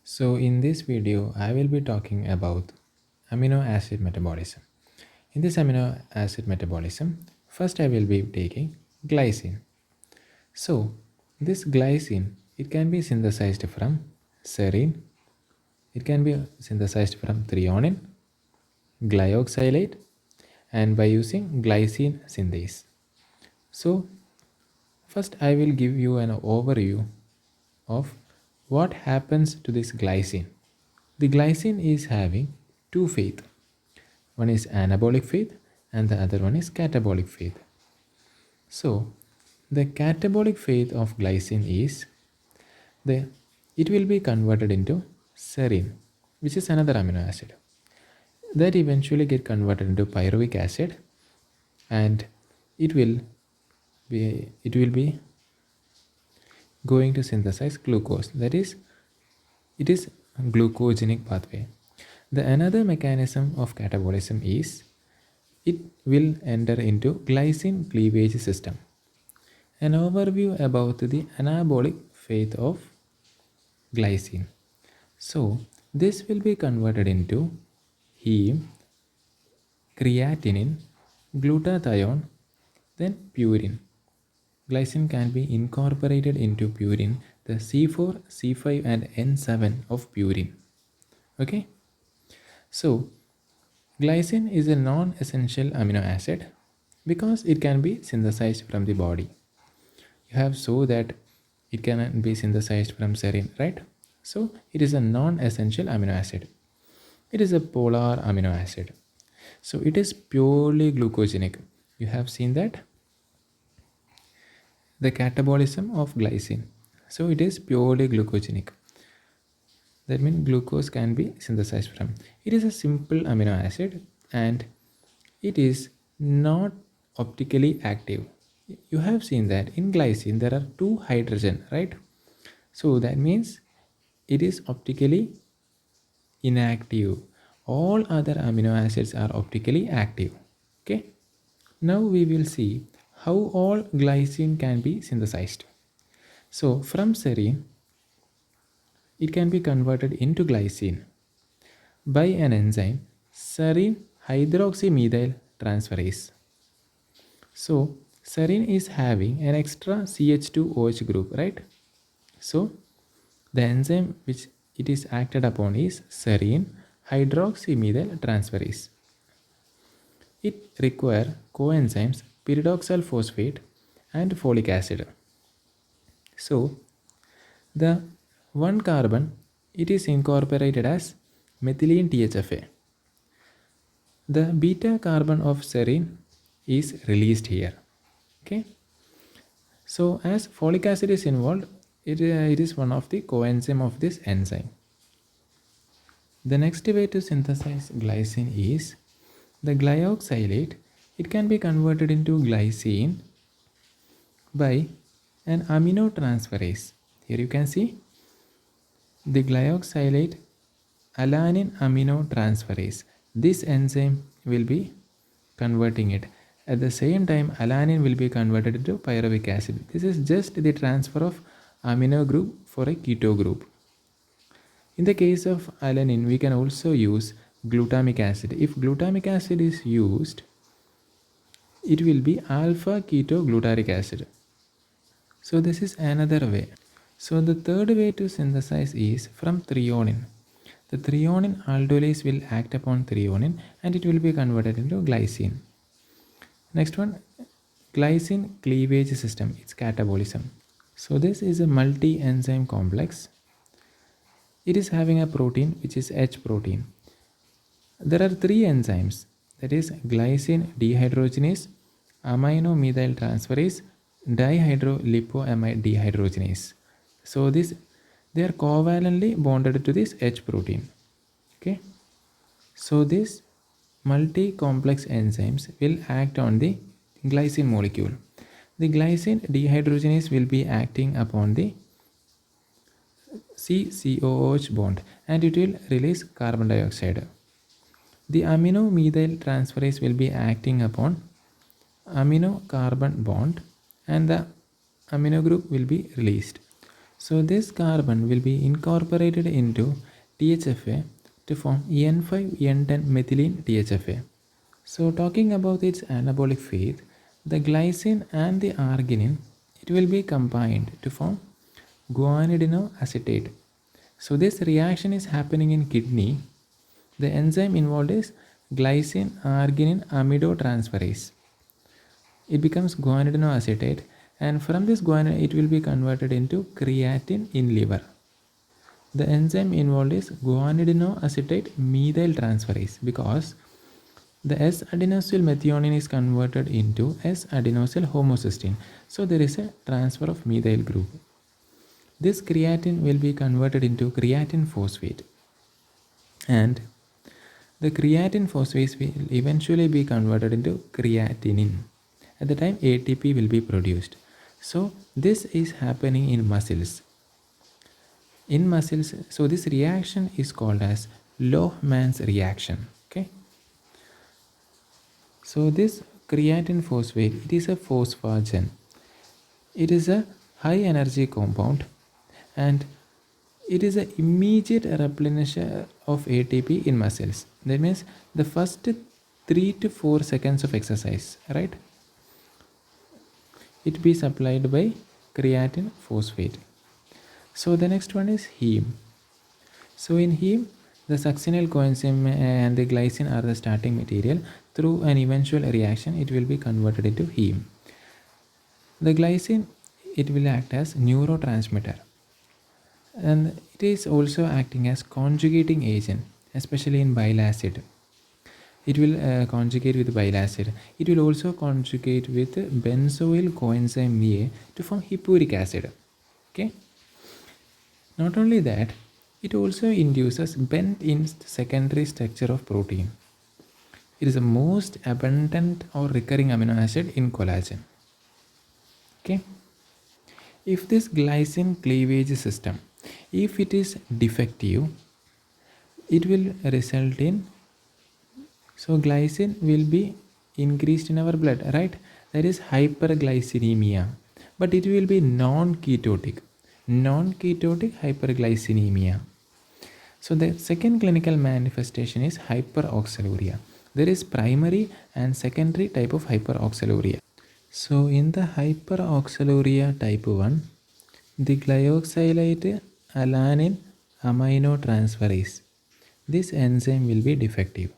So in this video, I will be talking about amino acid metabolism. In this amino acid metabolism, first I will be taking glycine. So this glycine, it can be synthesized from serine, it can be synthesized from threonine, glyoxylate, and by using glycine synthase. So first I will give you an overview of what happens to this glycine. The glycine is having two phase. One is anabolic phase and the other one is catabolic phase. So the catabolic phase of glycine is the it will be converted into serine, which is another amino acid. That eventually get converted into pyruvic acid, and it will be going to synthesize glucose. That is, it is glucogenic pathway. The another mechanism of catabolism is it will enter into glycine cleavage system. An overview about the anabolic phase of glycine. So this will be converted into heme, creatinine, glutathione, then purine. Glycine can be incorporated into purine, the C4, C5 and N7 of purine. Okay? So glycine is a non-essential amino acid because it can be synthesized from the body. You have so that it can be synthesized from serine, right? So it is a non-essential amino acid. It is a polar amino acid. So it is purely glucogenic. You have seen that the catabolism of glycine. So it is purely glucogenic. That means glucose can be synthesized from. It is a simple amino acid and it is not optically active. You have seen that in glycine there are two hydrogen, right? So that means it is optically inactive. All other amino acids are optically active. Okay. Now we will see how all glycine can be synthesized. So from serine, it can be converted into glycine by an enzyme serine hydroxymethyl transferase. So serine is having an extra CH2OH group, right? So the enzyme which it is acted upon is serine hydroxymethyl transferase. It requires coenzymes pyridoxal phosphate and folic acid. So the one carbon it is incorporated as methylene THFA. The beta carbon of serine is released here. Okay. So as folic acid is involved, it is one of the coenzyme of this enzyme. The next way to synthesize glycine is the glyoxylate. It can be converted into glycine by an aminotransferase. Here you can see the glyoxylate alanine aminotransferase. This enzyme will be converting it. At the same time, alanine will be converted into pyruvic acid. This is just the transfer of amino group for a keto group. In the case of alanine, we can also use glutamic acid. If glutamic acid is used, it will be alpha ketoglutaric acid. So this is another way. So the third way to synthesize is from threonine. The threonine aldolase will act upon threonine and it will be converted into glycine. Next one, glycine cleavage system, it's catabolism. So this is a multi-enzyme complex. It is having a protein which is H protein. There are three enzymes, that is glycine dehydrogenase, aminomethyl transferase, dihydrolipoamide dehydrogenase. So this they are covalently bonded to this H protein. Okay. So this multi-complex enzymes will act on the glycine molecule. The glycine dehydrogenase will be acting upon the CCOOH bond and it will release carbon dioxide. The aminomethyl transferase will be acting upon amino carbon bond and the amino group will be released. So this carbon will be incorporated into THFA to form N5N10 methylene THFA. So talking about its anabolic fate, the glycine and the arginine, it will be combined to form guanidinoacetate. So this reaction is happening in kidney. The enzyme involved is glycine arginine amidotransferase. It becomes guanidinoacetate, and from this guanidine it will be converted into creatine in liver. The enzyme involved is guanidinoacetate methyltransferase because the S-adenosyl methionine is converted into S-adenosyl homocysteine. So there is a transfer of methyl group. This creatine will be converted into creatine phosphate, and the creatine phosphate will eventually be converted into creatinine. At the time ATP will be produced. So this is happening in muscles. In muscles, so this reaction is called as Lohmann's reaction. Okay. So this creatine phosphate, it is a phosphagen. It is a high energy compound, and it is an immediate replenisher of ATP in muscles. That means the first 3 to 4 seconds of exercise, right? It be supplied by creatine phosphate. So the next one is heme. So in heme, the succinyl coenzyme and the glycine are the starting material. Through an eventual reaction, it will be converted into heme. The glycine, it will act as neurotransmitter, and it is also acting as conjugating agent, especially in bile acid. It will conjugate with bile acid. It will also conjugate with benzoyl coenzyme A to form hippuric acid. Okay. Not only that, it also induces bent-in secondary structure of protein. It is the most abundant or recurring amino acid in collagen. Okay. If this glycine cleavage system, if it is defective, it will result in, so glycine will be increased in our blood, right? That is hyperglycemia, but it will be non-ketotic hyperglycemia. So the second clinical manifestation is hyperoxaluria. There is primary and secondary type of hyperoxaluria. So in the hyperoxaluria type 1, the glyoxylate alanine aminotransferase, this enzyme will be defective.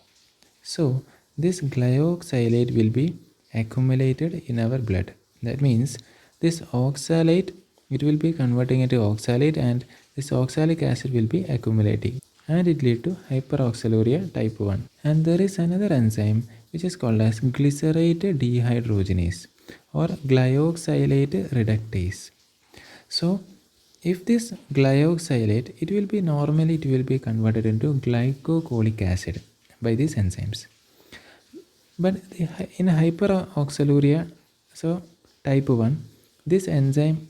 So this glyoxylate will be accumulated in our blood. That means this oxalate, it will be converting into oxalate, and this oxalic acid will be accumulating, and it lead to hyperoxaluria type 1. And there is another enzyme which is called as glycerate dehydrogenase or glyoxylate reductase. So if this glyoxylate, it will be normally it will be converted into glycocholic acid by these enzymes. But in hyperoxaluria, so type 1, this enzyme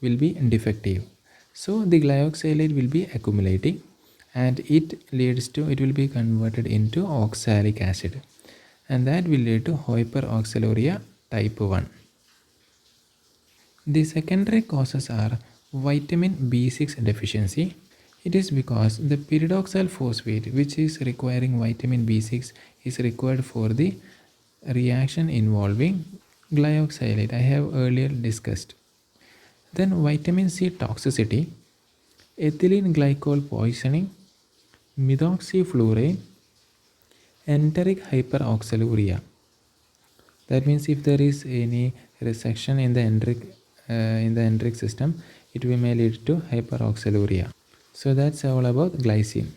will be defective. So the glyoxylate will be accumulating, and it leads to, it will be converted into oxalic acid, and that will lead to hyperoxaluria type 1. The secondary causes are vitamin B6 deficiency. It is because the pyridoxal phosphate, which is requiring vitamin B6, is required for the reaction involving glyoxylate I have earlier discussed. Then vitamin C toxicity, ethylene glycol poisoning, methoxyfluorine, enteric hyperoxaluria. That means if there is any resection in the enteric system, it may lead to hyperoxaluria. So that's all about glycine.